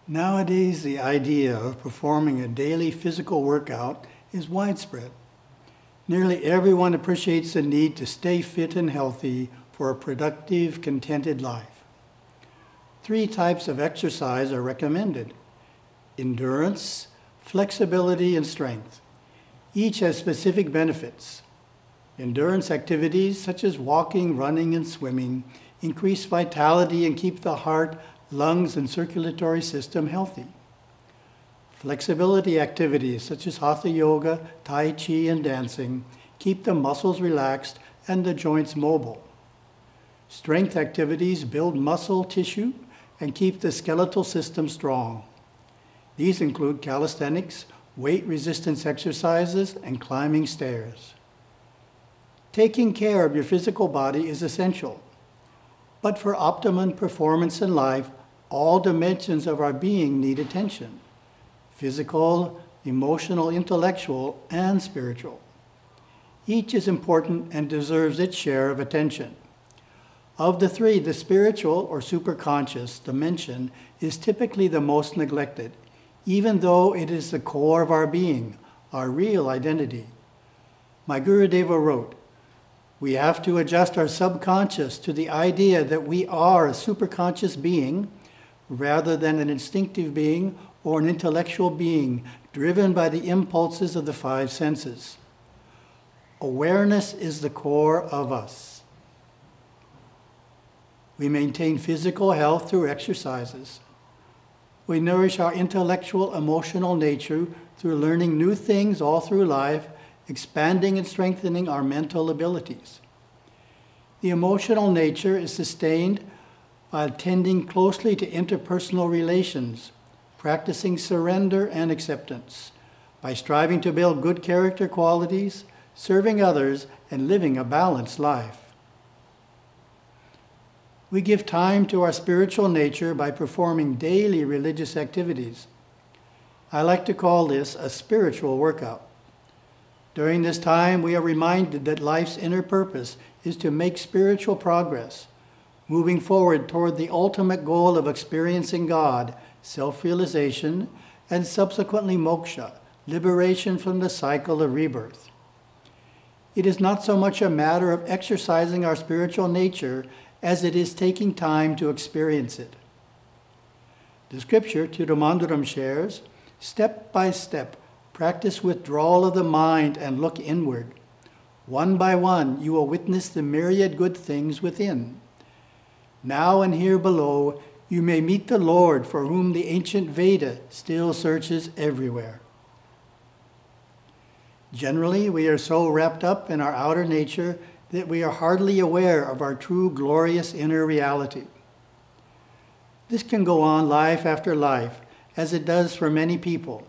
Nowadays, the idea of performing a daily physical workout is widespread. Nearly everyone appreciates the need to stay fit and healthy for a productive, contented life. 3 types of exercise are recommended: endurance, flexibility, and strength. Each has specific benefits. Endurance activities such as walking, running, and swimming increase vitality and keep the heart, lungs, and circulatory system healthy. Flexibility activities such as hatha yoga, tai chi, and dancing keep the muscles relaxed and the joints mobile. Strength activities build muscle tissue and keep the skeletal system strong. These include calisthenics, weight resistance exercises, and climbing stairs. Taking care of your physical body is essential. But for optimum performance in life, all dimensions of our being need attention: physical, emotional, intellectual, and spiritual. Each is important and deserves its share of attention. Of the 3, the spiritual or superconscious dimension is typically the most neglected, even though it is the core of our being, our real identity. My Gurudeva wrote, "We have to adjust our subconscious to the idea that we are a superconscious being rather than an instinctive being or an intellectual being driven by the impulses of the 5 senses. Awareness is the core of us." We maintain physical health through exercises. We nourish our intellectual, emotional nature through learning new things all through life, expanding and strengthening our mental abilities. The emotional nature is sustained by attending closely to interpersonal relations, practicing surrender and acceptance, by striving to build good character qualities, serving others, and living a balanced life. We give time to our spiritual nature by performing daily religious activities. I like to call this a spiritual workout. During this time, we are reminded that life's inner purpose is to make spiritual progress, moving forward toward the ultimate goal of experiencing God, self-realization, and subsequently moksha, liberation from the cycle of rebirth. It is not so much a matter of exercising our spiritual nature as it is taking time to experience it. The scripture, Tirumandaram, shares, "Step by step, practice withdrawal of the mind and look inward. One by one, you will witness the myriad good things within. Now and here below, you may meet the Lord for whom the ancient Veda still searches everywhere." Generally, we are so wrapped up in our outer nature that we are hardly aware of our true glorious inner reality. This can go on life after life, as it does for many people,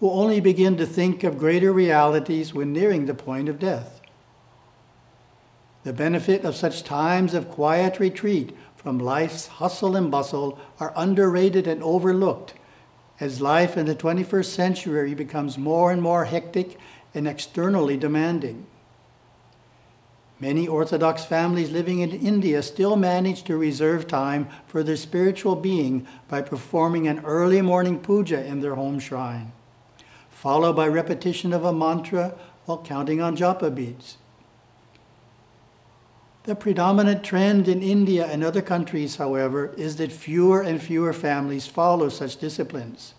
who only begin to think of greater realities when nearing the point of death. The benefit of such times of quiet retreat from life's hustle and bustle are underrated and overlooked, as life in the 21st century becomes more and more hectic and externally demanding. Many Orthodox families living in India still manage to reserve time for their spiritual being by performing an early morning puja in their home shrine, followed by repetition of a mantra while counting on japa beads. The predominant trend in India and other countries, however, is that fewer and fewer families follow such disciplines.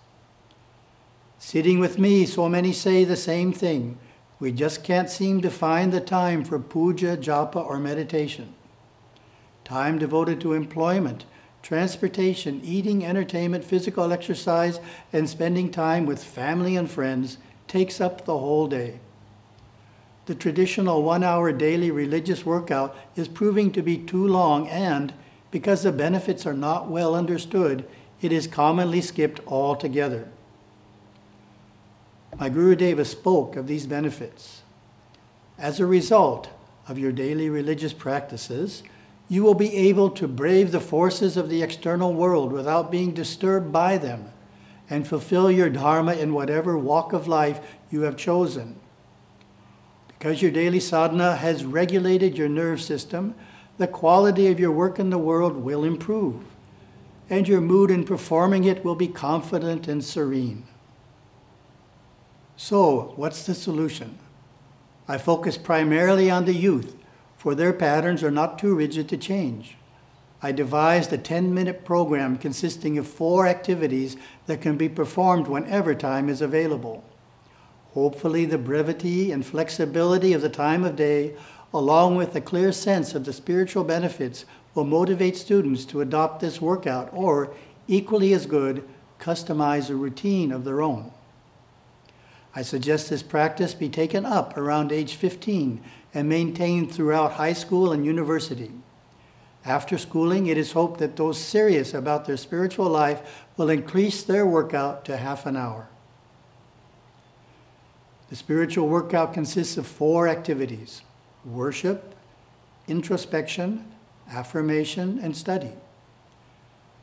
Sitting with me, so many say the same thing. We just can't seem to find the time for puja, japa, or meditation. Time devoted to employment, transportation, eating, entertainment, physical exercise, and spending time with family and friends takes up the whole day. The traditional 1-hour daily religious workout is proving to be too long, and because the benefits are not well understood, it is commonly skipped altogether. My Gurudeva spoke of these benefits. As a result, of your daily religious practices, you will be able to brave the forces of the external world without being disturbed by them, and fulfill your dharma in whatever walk of life you have chosen. Because your daily sadhana has regulated your nerve system, the quality of your work in the world will improve, and your mood in performing it will be confident and serene. So, what's the solution? I focus primarily on the youth, for their patterns are not too rigid to change. I devised a 10-minute program consisting of 4 activities that can be performed whenever time is available. Hopefully, the brevity and flexibility of the time of day, along with a clear sense of the spiritual benefits, will motivate students to adopt this workout or, equally as good, customize a routine of their own. I suggest this practice be taken up around age 15 and maintained throughout high school and university. After schooling, it is hoped that those serious about their spiritual life will increase their workout to half an hour. The spiritual workout consists of 4 activities: worship, introspection, affirmation, and study.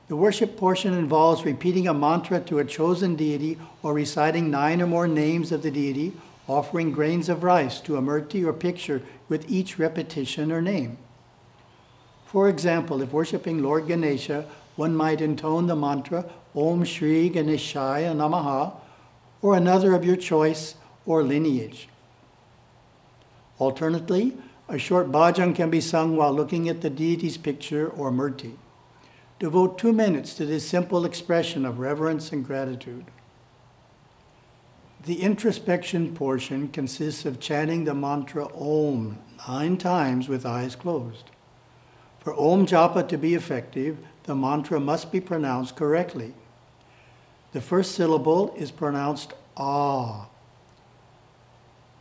The worship portion involves repeating a mantra to a chosen deity or reciting 9 or more names of the deity, offering grains of rice to a murti or picture with each repetition or name. For example, if worshiping Lord Ganesha, one might intone the mantra Om Shri Ganeshaya Namaha, or another of your choice or lineage. Alternately, a short bhajan can be sung while looking at the deity's picture or murti. Devote 2 minutes to this simple expression of reverence and gratitude. The introspection portion consists of chanting the mantra Om 9 times with eyes closed. For Om Japa to be effective, the mantra must be pronounced correctly. The first syllable is pronounced Ah.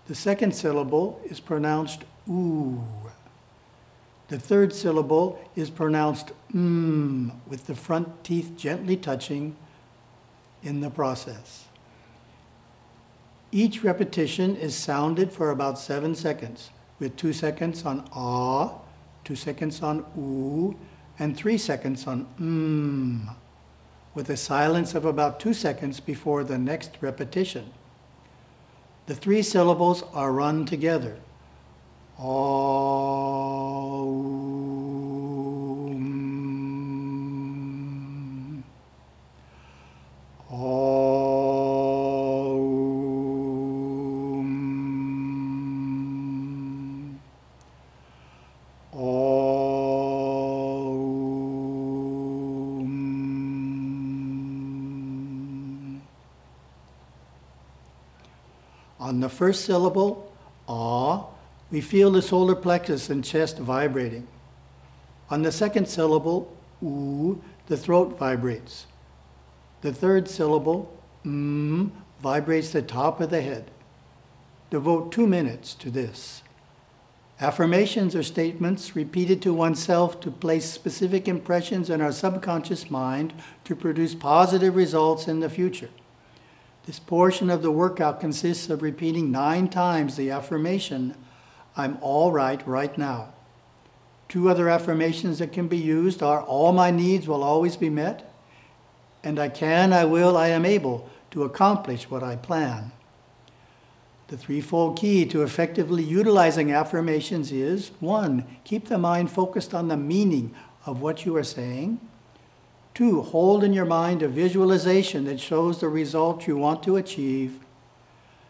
The second syllable is pronounced Oo. The third syllable is pronounced with the front teeth gently touching in the process. Each repetition is sounded for about 7 seconds, with 2 seconds on Ah, 2 seconds on Oo, and 3 seconds on with a silence of about 2 seconds before the next repetition. The 3 syllables are run together. Om. Om. Om. On the first syllable, Ah, we feel the solar plexus and chest vibrating. On the second syllable, Oo, the throat vibrates. The third syllable, vibrates the top of the head. Devote 2 minutes to this. Affirmations are statements repeated to oneself to place specific impressions in our subconscious mind to produce positive results in the future. This portion of the workout consists of repeating 9 times the affirmation, I'm all right right now. 2 other affirmations that can be used are, all my needs will always be met, and I can, I will, I am able to accomplish what I plan. The threefold key to effectively utilizing affirmations is, 1, keep the mind focused on the meaning of what you are saying. 2, hold in your mind a visualization that shows the result you want to achieve.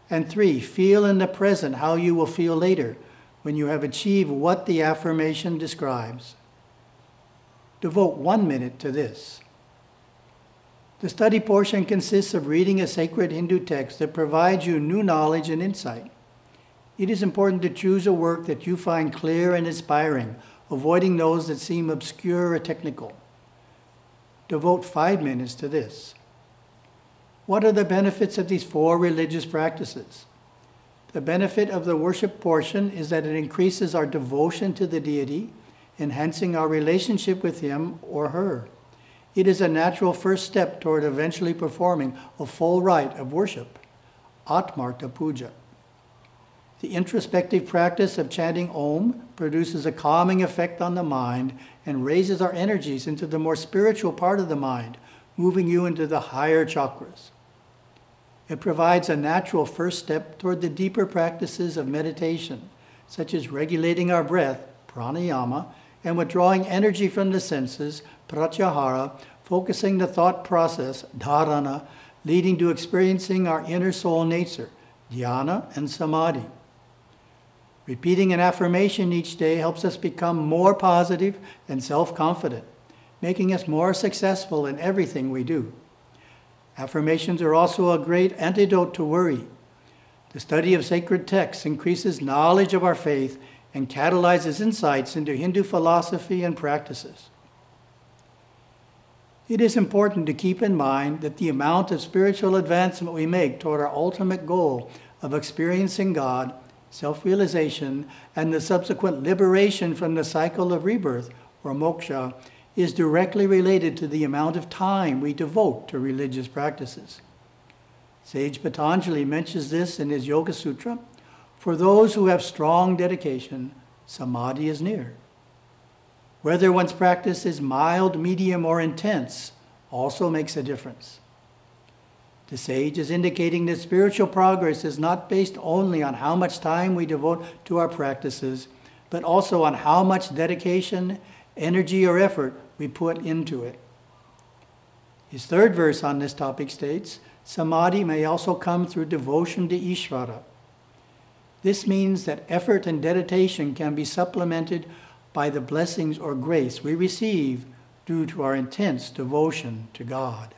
And 3, feel in the present how you will feel later when you have achieved what the affirmation describes. Devote 1 minute to this. The study portion consists of reading a sacred Hindu text that provides you new knowledge and insight. It is important to choose a work that you find clear and inspiring, avoiding those that seem obscure or technical. Devote 5 minutes to this. What are the benefits of these 4 religious practices? The benefit of the worship portion is that it increases our devotion to the deity, enhancing our relationship with him or her. It is a natural first step toward eventually performing a full rite of worship, Atmarta Puja. The introspective practice of chanting Om produces a calming effect on the mind and raises our energies into the more spiritual part of the mind, moving you into the higher chakras. It provides a natural first step toward the deeper practices of meditation, such as regulating our breath, pranayama, and withdrawing energy from the senses, pratyahara, focusing the thought process, dharana, leading to experiencing our inner soul nature, dhyana and samadhi. Repeating an affirmation each day helps us become more positive and self-confident, making us more successful in everything we do. Affirmations are also a great antidote to worry. The study of sacred texts increases knowledge of our faith and catalyzes insights into Hindu philosophy and practices. It is important to keep in mind that the amount of spiritual advancement we make toward our ultimate goal of experiencing God, self-realization, and the subsequent liberation from the cycle of rebirth, or moksha, is directly related to the amount of time we devote to religious practices. Sage Patanjali mentions this in his Yoga Sutra. For those who have strong dedication, samadhi is near. Whether one's practice is mild, medium, or intense also makes a difference. The sage is indicating that spiritual progress is not based only on how much time we devote to our practices, but also on how much dedication, energy, or effort we put into it. His third verse on this topic states, samadhi may also come through devotion to Ishvara. This means that effort and dedication can be supplemented by the blessings or grace we receive due to our intense devotion to God.